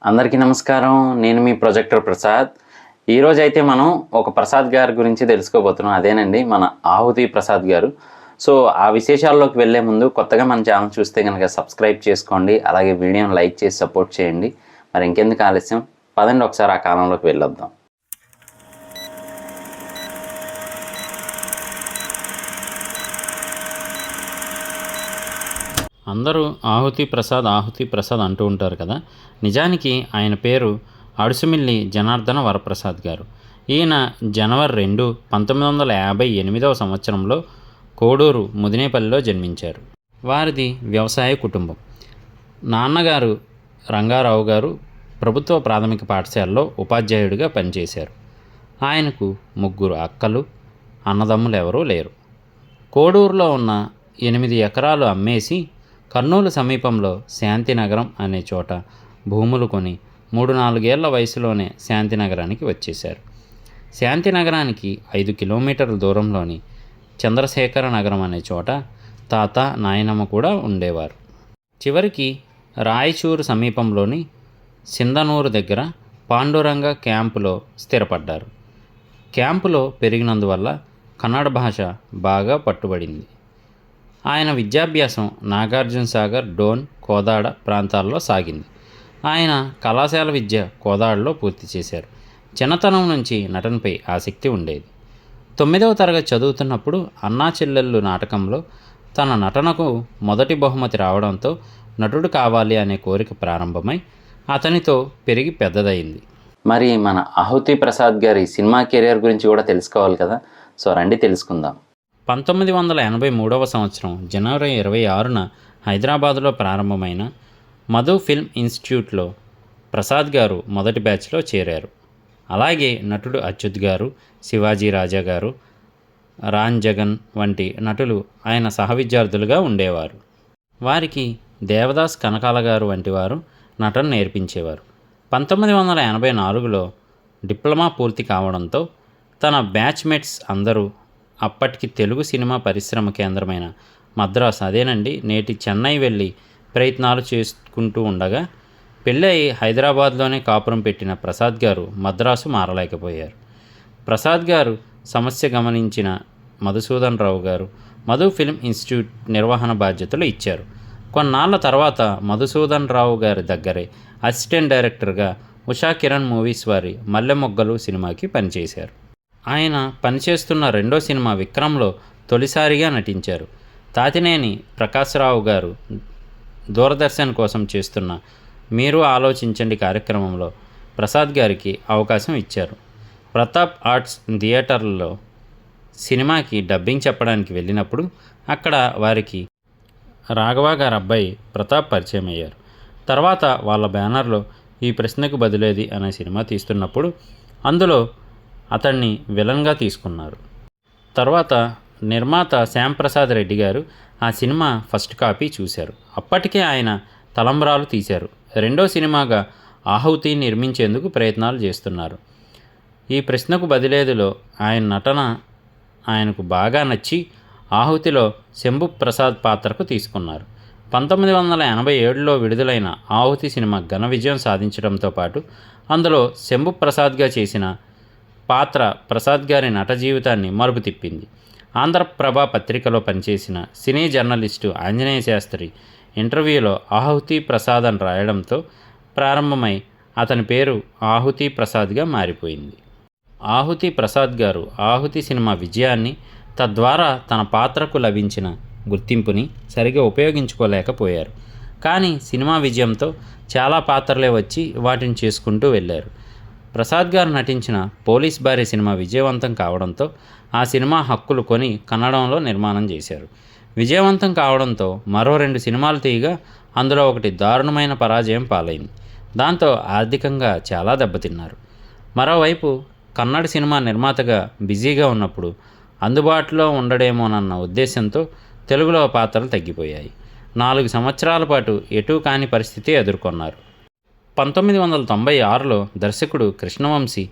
అందరికీ నమస్కారం. నేను మీ ప్రొజెక్టర్ ప్రసాద్. ఈరోజు అయితే మనం ఒక ప్రసాద్ గారి గురించి తెలుసుకోబోతున్నాం. అదేనండి మన ఆహుతి ప్రసాద్ గారు. సో ఆ విశేషాల్లోకి వెళ్ళే ముందు కొత్తగా మన ఛానల్ చూస్తే కనుక సబ్స్క్రైబ్ చేసుకోండి, అలాగే వీడియోని లైక్ చేసి సపోర్ట్ చేయండి. మరి ఇంకెందుకు ఆలస్యం, పదండి ఒకసారి ఆ కాలంలోకి వెళ్ళొద్దాం. అందరూ ఆహుతి ప్రసాద్ అంటూ ఉంటారు కదా. నిజానికి ఆయన పేరు అడుసుమిల్లి జనార్దన వరప్రసాద్ గారు. ఈయన జనవరి 2, 1958 సంవత్సరంలో కోడూరు ముదినేపల్లిలో జన్మించారు. వారిది వ్యవసాయ కుటుంబం. నాన్నగారు రంగారావు గారు ప్రభుత్వ ప్రాథమిక పాఠశాలలో ఉపాధ్యాయుడిగా పనిచేశారు. ఆయనకు 3 అక్కలు, అన్నదమ్ములు ఎవరూ లేరు. కోడూరులో ఉన్న 8 ఎకరాలు అమ్మేసి కర్నూలు సమీపంలో శాంతినగరం అనే చోట భూములు కొని 3-4 ఏళ్ల వయసులోనే శాంతినగరానికి వచ్చేశారు. శాంతినగరానికి 5 కిలోమీటర్ల దూరంలోని చంద్రశేఖర నగరం అనే చోట తాత, నాయనమ్మ కూడా ఉండేవారు. చివరికి రాయచూరు సమీపంలోని సింధనూరు దగ్గర పాండురంగ క్యాంపులో స్థిరపడ్డారు. క్యాంపులో పెరిగినందువల్ల కన్నడ భాష బాగా పట్టుబడింది. ఆయన విద్యాభ్యాసం నాగార్జునసాగర్, డోన్, కోదాడ ప్రాంతాల్లో సాగింది. ఆయన కళాశాల విద్య కోదాడలో పూర్తి చేశారు. చిన్నతనం నుంచి నటనపై ఆసక్తి ఉండేది. 9వ తరగతి చదువుతున్నప్పుడు అన్నా చెల్లెళ్ళు నాటకంలో తన నటనకు మొదటి బహుమతి రావడంతో నటుడు కావాలి అనే కోరిక ప్రారంభమై అతనితో పెరిగి పెద్దదయింది. మరి మన ఆహుతి ప్రసాద్ గారి సినిమా కెరియర్ గురించి కూడా తెలుసుకోవాలి కదా. సో రండి తెలుసుకుందాం. 1983 సంవత్సరం జనవరి 26న హైదరాబాదులో ప్రారంభమైన మధు ఫిల్మ్ ఇన్స్టిట్యూట్లో ప్రసాద్ గారు మొదటి బ్యాచ్లో చేరారు. అలాగే నటుడు అచ్యుత్ గారు, శివాజీ రాజా గారు, రాన్ జగన్ వంటి నటులు ఆయన సహవిద్యార్థులుగా ఉండేవారు. వారికి దేవదాస్ కనకాల గారు వంటి వారు నటన నేర్పించేవారు. 1984లో డిప్లొమా పూర్తి కావడంతో తన బ్యాచ్మేట్స్ అందరూ అప్పటికి తెలుగు సినిమా పరిశ్రమ కేంద్రమైన మద్రాసు, అదేనండి నేటి చెన్నై వెళ్ళి ప్రయత్నాలు చేసుకుంటూ ఉండగా పెళ్ళై హైదరాబాద్లోనే కాపురం పెట్టిన ప్రసాద్ గారు మద్రాసు మారలేకపోయారు. ప్రసాద్ గారు సమస్య గమనించిన మధుసూదన్ రావు గారు మధు ఫిల్మ్ ఇన్స్టిట్యూట్ నిర్వహణ బాధ్యతలు ఇచ్చారు. కొన్నాళ్ల తర్వాత మధుసూదన్ రావు గారి దగ్గరే అసిస్టెంట్ డైరెక్టర్గా ఉషా కిరణ్ మూవీస్ వారి మల్లెమొగ్గలు సినిమాకి పనిచేశారు. ఆయన పనిచేస్తున్న రెండో సినిమా విక్రమ్లో తొలిసారిగా నటించారు. తాతినేని ప్రకాశ్రావు గారు దూరదర్శన్ కోసం చేస్తున్న మీరు ఆలోచించండి కార్యక్రమంలో ప్రసాద్ గారికి అవకాశం ఇచ్చారు. ప్రతాప్ ఆర్ట్స్ థియేటర్లలో సినిమాకి డబ్బింగ్ చెప్పడానికి వెళ్ళినప్పుడు అక్కడ వారికి రాఘవ గారి అబ్బాయి ప్రతాప్ పరిచయం అయ్యారు. తర్వాత వాళ్ళ బ్యానర్లో ఈ ప్రశ్నకు బదులేది అనే సినిమా తీస్తున్నప్పుడు అందులో అతన్ని విలన్గా తీసుకున్నారు. తర్వాత నిర్మాత శ్యాంప్రసాద్ రెడ్డి గారు ఆ సినిమా ఫస్ట్ కాపీ చూశారు. అప్పటికే ఆయన తలంబ్రాలు తీశారు. రెండో సినిమాగా ఆహుతి నిర్మించేందుకు ప్రయత్నాలు చేస్తున్నారు. ఈ ప్రశ్నకు బదిలేదులో ఆయన నటన ఆయనకు బాగా నచ్చి ఆహుతిలో శంభు ప్రసాద్ పాత్రకు తీసుకున్నారు. 1987లో విడుదలైన ఆహుతి సినిమా ఘన విజయం సాధించడంతో పాటు అందులో శంభు ప్రసాద్గా చేసిన పాత్ర ప్రసాద్ గారి నట జీవితాన్ని మలుపు తిప్పింది. ఆంధ్రప్రభ పత్రికలో పనిచేసిన సినీ జర్నలిస్టు ఆంజనేయ శాస్త్రి ఇంటర్వ్యూలో ఆహుతి ప్రసాద్ అని రాయడంతో ప్రారంభమై అతని పేరు ఆహుతి ప్రసాద్గా మారిపోయింది. ఆహుతి ప్రసాద్ గారు ఆహుతి సినిమా విజయాన్ని, తద్వారా తన పాత్రకు లభించిన గుర్తింపుని సరిగా ఉపయోగించుకోలేకపోయారు. కానీ సినిమా విజయంతో చాలా పాత్రలే వచ్చి వాటిని చేసుకుంటూ వెళ్ళారు. ప్రసాద్ గారు నటించిన పోలీస్ భార్య సినిమా విజయవంతం కావడంతో ఆ సినిమా హక్కులు కొని కన్నడంలో నిర్మాణం చేశారు. విజయవంతం కావడంతో మరో 2 సినిమాలు తీయగా అందులో ఒకటి దారుణమైన పరాజయం పాలైంది. దాంతో ఆర్థికంగా చాలా దెబ్బతిన్నారు. మరోవైపు కన్నడ సినిమా నిర్మాతగా బిజీగా ఉన్నప్పుడు అందుబాటులో ఉండడేమోనన్న ఉద్దేశంతో తెలుగులో పాత్రలు తగ్గిపోయాయి. 4 సంవత్సరాల పాటు ఎటూ కాని పరిస్థితి ఎదుర్కొన్నారు. 1996లో దర్శకుడు కృష్ణవంశీ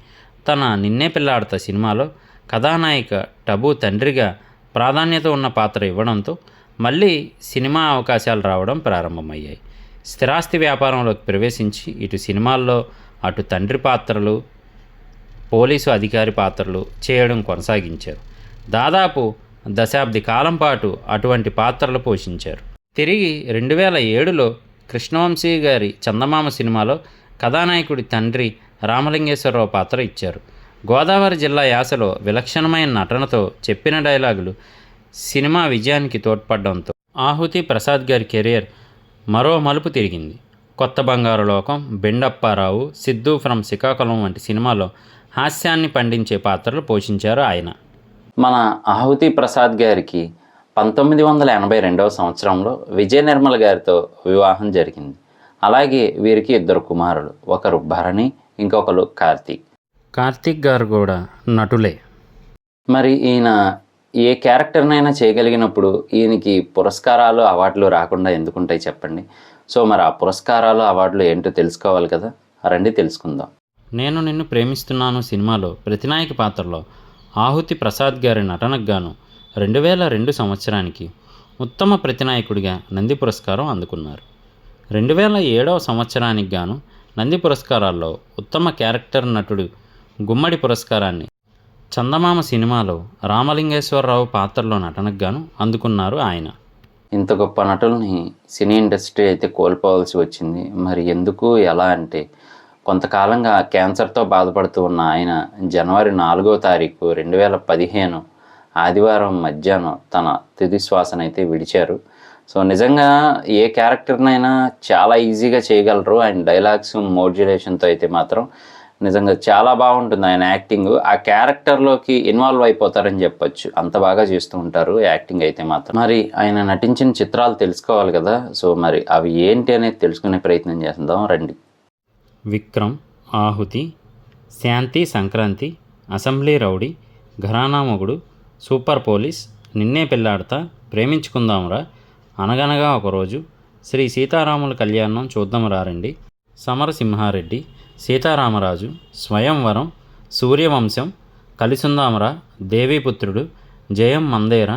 తన నిన్నే పెళ్లాడతా సినిమాలో కథానాయిక టబు తండ్రిగా ప్రాధాన్యత ఉన్న పాత్ర ఇవ్వడంతో మళ్ళీ సినిమా అవకాశాలు రావడం ప్రారంభమయ్యాయి. స్థిరాస్తి వ్యాపారంలోకి ప్రవేశించి ఇటు సినిమాల్లో అటు తండ్రి పాత్రలు, పోలీసు అధికారి పాత్రలు చేయడం కొనసాగించారు. దాదాపు దశాబ్ది కాలం పాటు అటువంటి పాత్రలు పోషించారు. తిరిగి 2007లో కృష్ణవంశీ గారి చందమామ సినిమాలో కథానాయకుడి తండ్రి రామలింగేశ్వరరావు పాత్ర ఇచ్చారు. గోదావరి జిల్లా యాసలో విలక్షణమైన నటనతో చెప్పిన డైలాగులు సినిమా విజయానికి తోడ్పడడంతో ఆహుతి ప్రసాద్ గారి కెరీర్ మరో మలుపు తిరిగింది. కొత్త బంగారు లోకం, బెండప్పారావు, సిద్ధు ఫ్రమ్ శ్రీకాకుళం వంటి సినిమాలో హాస్యాన్ని పండించే పాత్రలు పోషించారు ఆయన. మన ఆహుతి ప్రసాద్ గారికి 1982వ సంవత్సరంలో విజయ నిర్మల్ గారితో వివాహం జరిగింది. అలాగే వీరికి 2 కుమారులు, ఒకరు భరణి, ఇంకొకరు కార్తీక్. కార్తీక్ గారు కూడా నటులే. మరి ఈయన ఏ క్యారెక్టర్నైనా చేయగలిగినప్పుడు ఈయనకి పురస్కారాలు, అవార్డులు రాకుండా ఎందుకుంటాయి చెప్పండి? సో మరి ఆ పురస్కారాలు, అవార్డులు ఏంటో తెలుసుకోవాలి కదా, రండి తెలుసుకుందాం. నేను నిన్ను ప్రేమిస్తున్నాను సినిమాలో ప్రతినాయక పాత్రలో ఆహుతి ప్రసాద్ గారి నటనకు గాను 2002 సంవత్సరానికి ఉత్తమ ప్రతినాయకుడిగా నంది పురస్కారం అందుకున్నారు. 2007వ సంవత్సరానికి గాను నంది పురస్కారాల్లో ఉత్తమ క్యారెక్టర్ నటుడు గుమ్మడి పురస్కారాన్ని చందమామ సినిమాలో రామలింగేశ్వరరావు పాత్రలో నటనకు గాను అందుకున్నారు ఆయన. ఇంత గొప్ప నటుల్ని సినీ ఇండస్ట్రీ అయితే కోల్పోవాల్సి వచ్చింది. మరి ఎందుకు, ఎలా అంటే కొంతకాలంగా క్యాన్సర్తో బాధపడుతూ ఉన్న ఆయన జనవరి 4వ తారీఖు 2015 ఆదివారం మధ్యాహ్నం తన తుది శ్వాసనైతే విడిచారు. సో నిజంగా ఏ క్యారెక్టర్నైనా చాలా ఈజీగా చేయగలరు. ఆయన డైలాగ్స్ మోడ్యులేషన్తో అయితే మాత్రం నిజంగా చాలా బాగుంటుంది ఆయన యాక్టింగ్. ఆ క్యారెక్టర్లోకి ఇన్వాల్వ్ అయిపోతారని చెప్పొచ్చు, అంత బాగా చేస్తూ ఉంటారు యాక్టింగ్ అయితే మాత్రం. మరి ఆయన నటించిన చిత్రాలు తెలుసుకోవాలి కదా, సో మరి అవి ఏంటి అనేది తెలుసుకునే ప్రయత్నం చేద్దాం రండి. విక్రమ్, ఆహుతి, శాంతి సంక్రాంతి, అసెంబ్లీ రౌడీ, ఘరానా మొగుడు, సూపర్ పోలీస్, నిన్నే పెళ్ళాడతా, ప్రేమించుకుందాంరా, అనగనగా ఒకరోజు, శ్రీ సీతారాముల కళ్యాణం చూద్దాం రారండి, సమరసింహారెడ్డి, సీతారామరాజు, స్వయంవరం, సూర్యవంశం, కలిసుందామరా, దేవీపుత్రుడు, జయం మందేర,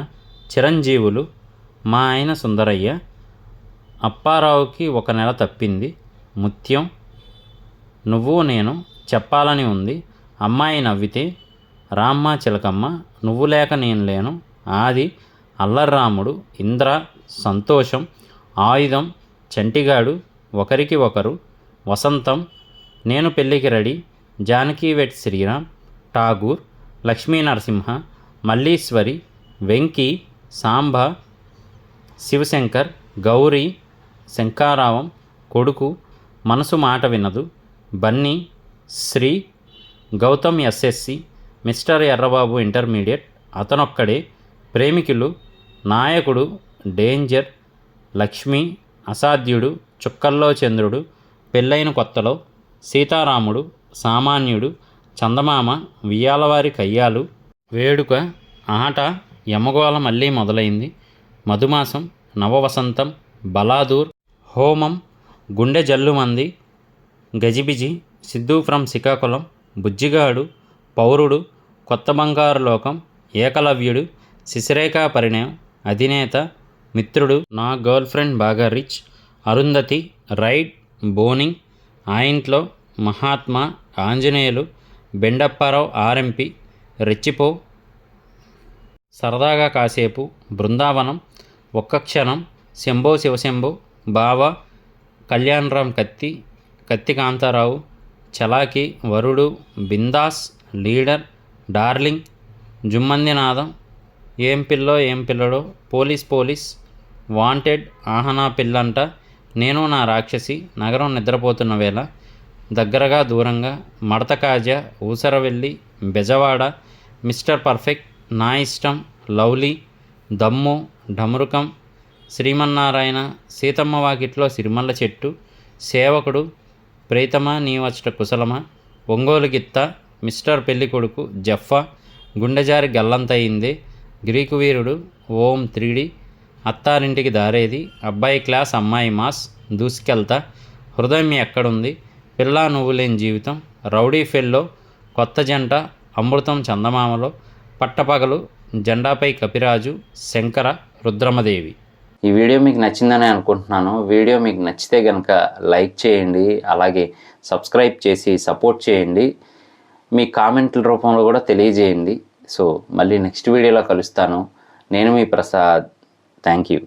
చిరంజీవులు, మా ఆయన సుందరయ్య, అప్పారావుకి 1 నెల తప్పింది, ముత్యం, నువ్వు నేను, చెప్పాలని ఉంది, అమ్మాయి నవ్వితే, రామ్మ చిలకమ్మ, నువ్వు లేక నేను లేను, ఆది, అల్లర్రాముడు, ఇంద్ర, సంతోషం, ఆయుధం, చంటిగాడు, ఒకరికి ఒకరు, Vasantham, Nenu Pelliki ready, Janaki weds Sriram, Tagore, Lakshmi Narasimha, Malliswari, Venky, Samba, Shivashankar, Gowri, Shankaravam, Koduku, Manasu Maata Vinadu, Bunny, Sri, Gowtham SSC, mister Errababu intermediate, Athanokkade, Premikulu, Nayakudu, danger, Lakshmi, Asadhyudu, చుక్కల్లో చంద్రుడు, పెళ్ళైన కొత్తలో, సీతారాముడు, సామాన్యుడు, చందమామ, వియ్యాలవారి కయ్యాలు, వేడుక, ఆట, యమగోళ మళ్ళీ మొదలైంది, మధుమాసం, నవవసంతం, బలాదూర్, హోమం, గుండె జల్లుమంది, గజిబిజి, సిద్ధు ఫ్రమ్ శ్రీకాకుళం, బుజ్జిగాడు, పౌరుడు, కొత్త బంగారు లోకం, ఏకలవ్యుడు, శిశిరేఖా పరిణయం, అధినేత, మిత్రుడు, నా గర్ల్ ఫ్రెండ్ బాగా రిచ్, అరుంధతి, రైడ్, బోనింగ్, ఆ ఇంట్లో, మహాత్మా, ఆంజనేయులు, బెండప్పారావు ఆర్ఎంపి, రెచ్చిపో, సరదాగా కాసేపు, బృందావనం, ఒక్క క్షణం, శంభో శివశంభో, బావ, కళ్యాణరామ్ కత్తి, కత్తి కాంతారావు, చలాకి, వరుడు, బిందాస్, లీడర్, డార్లింగ్, జుమ్మందినాదం, ఏం పిల్లో ఏం పిల్లడో, పోలీస్, వాంటెడ్, ఆహనా పిల్లంట, నేను నా రాక్షసి, నగరం నిద్రపోతున్న వేళ, దగ్గరగా దూరంగా, మడత కాజా, ఊసరవెల్లి, బెజవాడ, మిస్టర్ పర్ఫెక్ట్, నా ఇష్టం, లవ్లీ, దమ్ము, ఢమరుకం, శ్రీమన్నారాయణ, సీతమ్మ వాకిట్లో సిరిమల్ల చెట్టు, సేవకుడు, ప్రీతమా నీవచ్చట కుశలమా, ఒంగోలు గిత్త, మిస్టర్ పెళ్ళికొడుకు, జఫ్ఫా, గుండెజారి గల్లంతయిందే, గ్రీకు వీరుడు, ఓం 3D, అత్తారింటికి దారేది, అబ్బాయి క్లాస్ అమ్మాయి మాస్, దూసుకెళ్తా, హృదయం ఎక్కడుంది, పిల్లా నువ్వులేని జీవితం, రౌడీ ఫెల్లో, కొత్త జంట, అమృతం చందమామలో, పట్టపగలు, జెండాపై కపిరాజు, శంకర, రుద్రమదేవి. ఈ వీడియో మీకు నచ్చిందని అనుకుంటున్నాను. వీడియో మీకు నచ్చితే కనుక లైక్ చేయండి, అలాగే సబ్స్క్రైబ్ చేసి సపోర్ట్ చేయండి. మీ కామెంట్ల రూపంలో కూడా తెలియజేయండి. సో మళ్ళీ నెక్స్ట్ వీడియోలో కలుస్తాను. నేను మీ ప్రసాద్. Thank you.